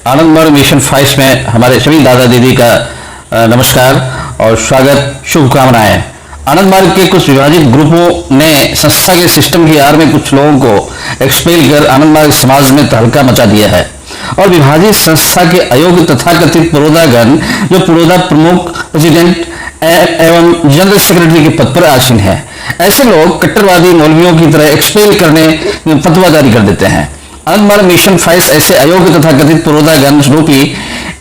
आनंद मार्ग मिशन 5 में हमारे सभी दादा दीदी का नमस्कार और स्वागत, शुभकामनाएं। आनंद मार्ग के कुछ विभाजित ग्रुपों ने संस्था के सिस्टम की आड़ में कुछ लोगों को एक्सपेल कर आनंद मार्ग समाज में तहलका मचा दिया है और विभाजित संस्था के अयोग्य तथाकथित पुरोधागण जो पुरोधा प्रमुख, प्रेसिडेंट एवं जनरल सेक्रेटरी के पद पर आसीन है, ऐसे लोग कट्टरवादी मौलवियों की तरह एक्सपेल करने फतवा जारी कर देते हैं। आनंद मार्ग मिशन 5 ऐसे अयोग्य तथा कथित पुरोधागण रूपी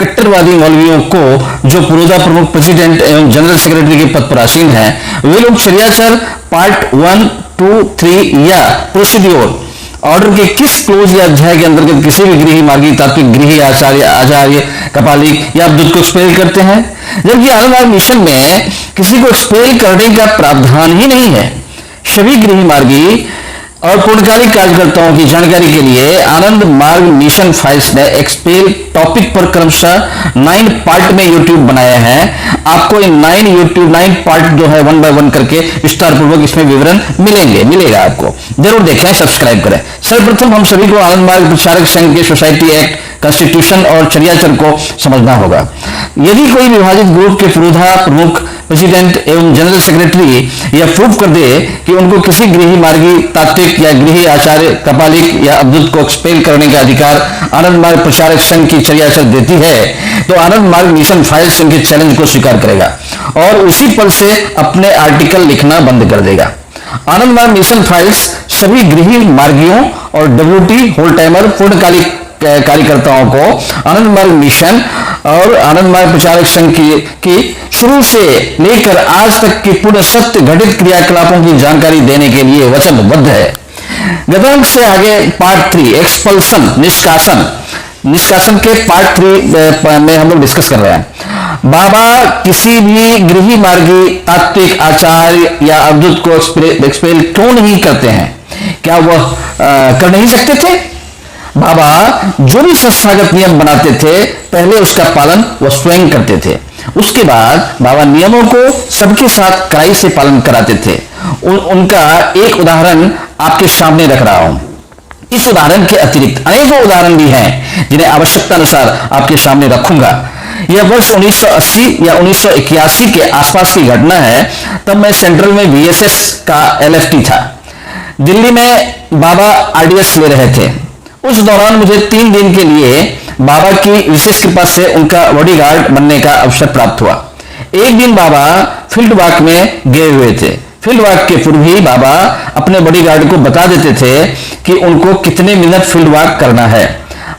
कट्टरवादी मौलवियों को जो पुरोधा प्रमुख, प्रेसिडेंट एवं जनरल सेक्रेटरी के पद पर आसीन है, वे लोग शरियाचर पार्ट 1, 2, 3 या प्रोसीड्योर ऑर्डर के किस क्लोज या अध्याय के अंतर्गत किसी भी गृह मार्गी, तात्विक, गृह आचार्य, कपालिक या अवधूत को एक्सपेल करते हैं, जबकि आनंद मार्ग मिशन में किसी को एक्सपेल करने का प्रावधान ही नहीं है। सभी गृह मार्गी और पूर्णकालिक कार्यकर्ताओं की जानकारी के लिए आनंद मार्ग मिशन 5 ने एक्सपेल टॉपिक पर क्रमशः 9 पार्ट में यूट्यूब बनाया है। आपको इन 9 पार्ट जो है 1 बाय 1 करके विस्तार पूर्वक इसमें विवरण मिलेगा आपको। जरूर देखें, सब्सक्राइब करें। सर्वप्रथम हम सभी को आनंद मार्ग प्रचारक संघ के सोसाइटी एक्ट, कॉन्स्टिट्यूशन और चर्याचर को समझना होगा। यदि कोई विभाजित ग्रुप के पुरोधा प्रमुख, प्रेसिडेंट एवं जनरल सेक्रेटरी यह प्रूव कर दे कि उनको किसी गृह मार्गी, तात्विक या गृह आचार्य, कपालिक या अवधूत को एक्सपेल करने का अधिकार आनंद मार्ग प्रचारक संघ की चर्याचर देती है, तो आनंद मार्ग मिशन 5 उनके चैलेंज को स्वीकार करेगा और उसी पल से अपने आर्टिकल लिखना बंद कर देगा। आनंद मार्ग मिशन 5 सभी गृह मार्गियों और WT होल टाइमर पूर्णकालिक कार्यकर्ताओं को आनंद मार्ग मिशन और आनंद मार्ग प्रचारक संघ की शुरू से लेकर आज तक की पूर्ण सत्य घटित क्रियाकलापों की जानकारी देने के लिए वचनबद्ध है। गतांक से आगे पार्ट 3 एक्सपल्सन, निष्कासन के पार्ट 3 में हम लोग डिस्कस कर रहे हैं। बाबा किसी भी गृह मार्गी, तात्विक, आचार्य या अवधूत को एक्सपेल क्यों नहीं करते हैं? क्या वह कर नहीं सकते थे? बाबा जो भी संस्थागत नियम बनाते थे, पहले उसका पालन वह स्वयं करते थे। उसके बाद बाबा नियमों को सबके साथ कड़ाई से पालन कराते थे। उनका एक उदाहरण आपके सामने रख रहा हूं। इस उदाहरण के अतिरिक्त अनेकों उदाहरण भी हैं जिन्हें आवश्यकता अनुसार आपके सामने रखूंगा। यह वर्ष 1980 या 1981 के आसपास की घटना है। तब मैं सेंट्रल में VSS का LFT था। दिल्ली में बाबा RDS ले रहे थे। उस दौरान मुझे 3 दिन के लिए बाबा की विशेष कृपा से उनका बॉडीगार्ड बनने का अवसर प्राप्त हुआ। एक दिन बाबा फील्ड वॉक में गए हुए थे। फील्ड वॉक के पूर्व ही बाबा अपने बॉडीगार्ड को बता देते थे कि उनको कितने मिनट फील्ड वॉक करना है।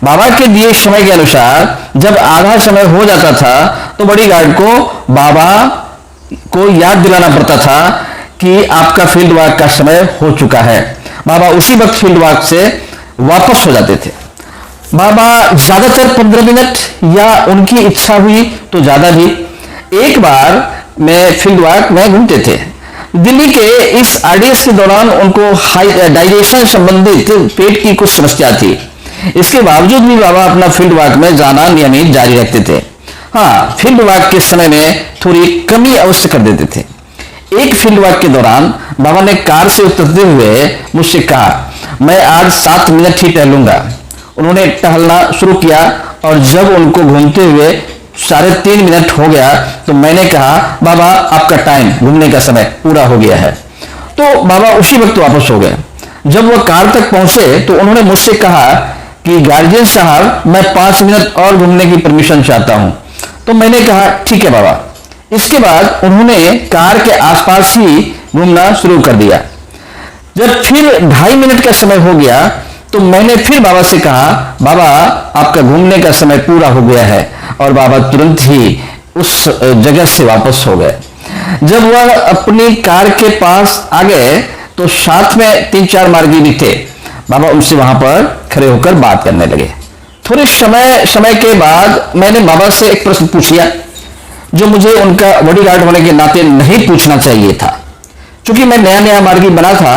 बाबा के दिए समय के अनुसार जब आधा समय हो जाता था तो बॉडीगार्ड को बाबा को याद दिलाना पड़ता था कि आपका फील्ड वॉक का समय हो चुका है। बाबा उसी वक्त फील्ड वॉक से वापस हो जाते थे। बाबा ज्यादातर 15 मिनट या उनकी इच्छा हुई तो ज्यादा भी। एक बार में फील्ड वॉक में घूमते थे। दिल्ली के इस RDS के दौरान उनको डाइजेशन संबंधित पेट की कुछ समस्या थी। इसके बावजूद भी बाबा अपना फील्ड वॉक में जाना नियमित जारी रखते थे। हाँ, फील्ड वॉक के समय में थोड़ी कमी अवश्य कर देते थे। एक फील्ड वॉक के दौरान बाबा ने कार से उतरते हुए मुझसे कहा, मैं आज 7 मिनट ही टहलूंगा। उन्होंने टहलना शुरू किया और जब उनको घूमते हुए 3.5 मिनट हो गया तो मैंने कहा, बाबा आपका टाइम, घूमने का समय पूरा हो गया है। तो बाबा उसी वक्त वापस हो गए। जब वह कार तक पहुंचे तो उन्होंने मुझसे कहा कि गार्जियन साहब, मैं 5 मिनट और घूमने की परमिशन चाहता हूं। तो मैंने कहा, ठीक है बाबा। इसके बाद उन्होंने कार के आसपास ही घूमना शुरू कर दिया। जब फिर 2.5 मिनट का समय हो गया तो मैंने फिर बाबा से कहा, बाबा आपका घूमने का समय पूरा हो गया है। और बाबा तुरंत ही उस जगह से वापस हो गए। जब वह अपनी कार के पास आ गए तो साथ में 3-4 मार्गी भी थे। बाबा उनसे वहां पर खड़े होकर बात करने लगे। थोड़े समय के बाद मैंने बाबा से एक प्रश्न पूछ लिया जो मुझे उनका बॉडीगार्ड होने के नाते नहीं पूछना चाहिए था। क्योंकि मैं नया मार्गी बना था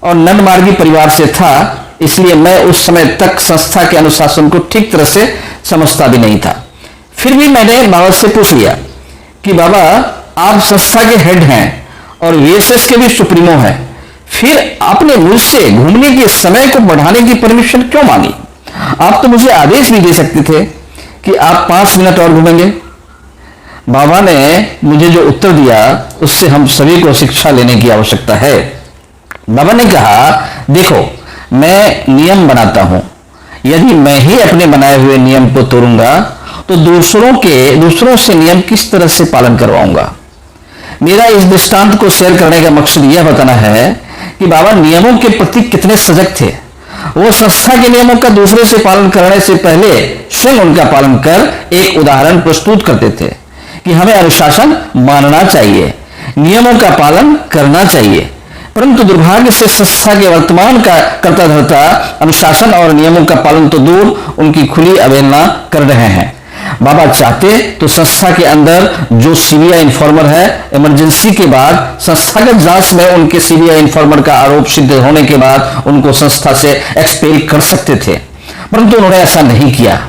और नन मार्गी परिवार से था, इसलिए मैं उस समय तक संस्था के अनुशासन को ठीक तरह से समझता भी नहीं था। फिर भी मैंने बाबा से पूछ लिया कि बाबा आप संस्था के हेड हैं और VSS के भी सुप्रीमो हैं, फिर आपने मुझसे घूमने के समय को बढ़ाने की परमिशन क्यों मांगी? आप तो मुझे आदेश भी दे सकते थे कि आप 5 मिनट और घूमेंगे? बाबा ने मुझे जो उत्तर दिया उससे हम सभी को शिक्षा लेने की आवश्यकता है। बाबा ने कहा, देखो मैं नियम बनाता हूं, यदि मैं ही अपने बनाए हुए नियम को तोड़ूंगा तो दूसरों से नियम किस तरह से पालन करवाऊंगा। मेरा इस दृष्टांत को शेयर करने का मकसद यह बताना है कि बाबा नियमों के प्रति कितने सजग थे। वो संस्था के नियमों का दूसरे से पालन करने से पहले स्वयं उनका पालन कर एक उदाहरण प्रस्तुत करते थे कि हमें अनुशासन मानना चाहिए, नियमों का पालन करना चाहिए। परंतु दुर्भाग्य से संस्था के वर्तमान का करता धरता अनुशासन और नियमों का पालन तो दूर, उनकी खुली अवहेलना कर रहे हैं। बाबा चाहते तो संस्था के अंदर जो सीबीआई इन्फॉर्मर है, इमरजेंसी के बाद संस्थागत जांच में उनके सीबीआई इन्फॉर्मर का आरोप सिद्ध होने के बाद उनको संस्था से एक्सपेल कर सकते थे, परंतु उन्होंने ऐसा नहीं किया।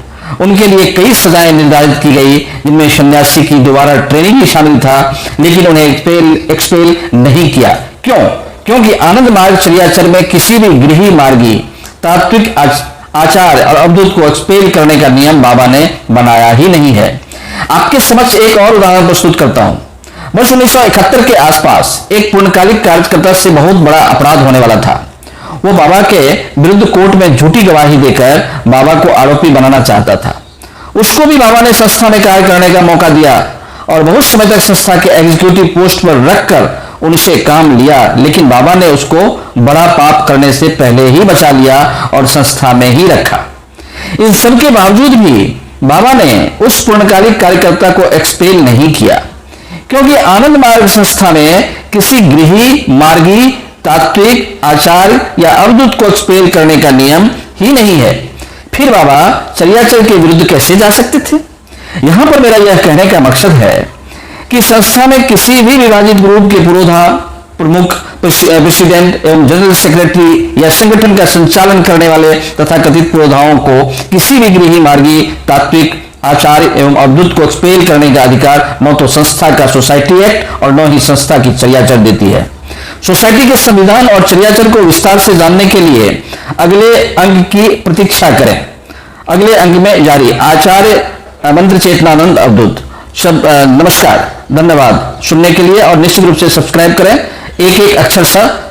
उनके लिए कई सजाएं निर्धारित की गई, जिनमें सन्यासी की दोबारा ट्रेनिंग भी शामिल था, लेकिन उन्हें एक्सपेल नहीं किया। क्यों? क्योंकि आनंद मार्ग चर्याचर में किसी भी गृही मार्गी तात्विक आचार और अवधूत को एक्सपेल करने का नियम बाबा ने बनाया ही नहीं है। आपके समक्ष एक और उदाहरण प्रस्तुत करता हूं। वर्ष 1971 के आसपास एक पूर्णकालिक कार्यकर्ता से बहुत बड़ा अपराध होने वाला था। वो बाबा के विरुद्ध कोर्ट में झूठी गवाही देकर बाबा को आरोपी बनाना चाहता था। उसको भी बाबा ने संस्था में कार्य करने का मौका दिया और बहुत समय तक संस्था के एग्जीक्यूटिव पोस्ट पर रखकर उनसे काम लिया, लेकिन बाबा ने उसको बड़ा पाप करने से पहले ही बचा लिया और संस्था में ही रखा। इन सब के बावजूद भी बाबा ने उस पूर्णकालिक कार्यकर्ता को एक्सपेल नहीं किया, क्योंकि आनंद मार्ग संस्था में किसी गृही मार्गी तात्विक आचार या अवधूत को एक्सपेल करने का नियम ही नहीं है। फिर बाबा चर्याचर के विरुद्ध कैसे जा सकते थे? यहां पर मेरा यह कहने का मकसद है कि संस्था में किसी भी विभाजित ग्रुप के पुरोधा, प्रमुख, प्रेसिडेंट एवं जनरल सेक्रेटरी या संगठन का संचालन करने वाले तथा कथित पुरोधाओं को किसी भी गृही मार्गी तात्विक आचार्य एवं अवधूत को एक्सपेल करने का अधिकार न तो संस्था का सोसाइटी एक्ट और न ही संस्था की चर्याचर देती है। सोसाइटी के संविधान और चर्याचर को विस्तार से जानने के लिए अगले अंक की प्रतीक्षा करें। अगले अंक में जारी आचार्य मंत्र चेतनानंद अवधूत। नमस्कार, धन्यवाद सुनने के लिए और निश्चित रूप से सब्सक्राइब करें। एक एक अक्षर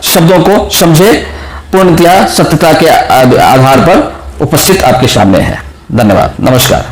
शब्दों को समझे, पूर्णतया सत्यता के आधार पर उपस्थित आपके सामने है। धन्यवाद, नमस्कार।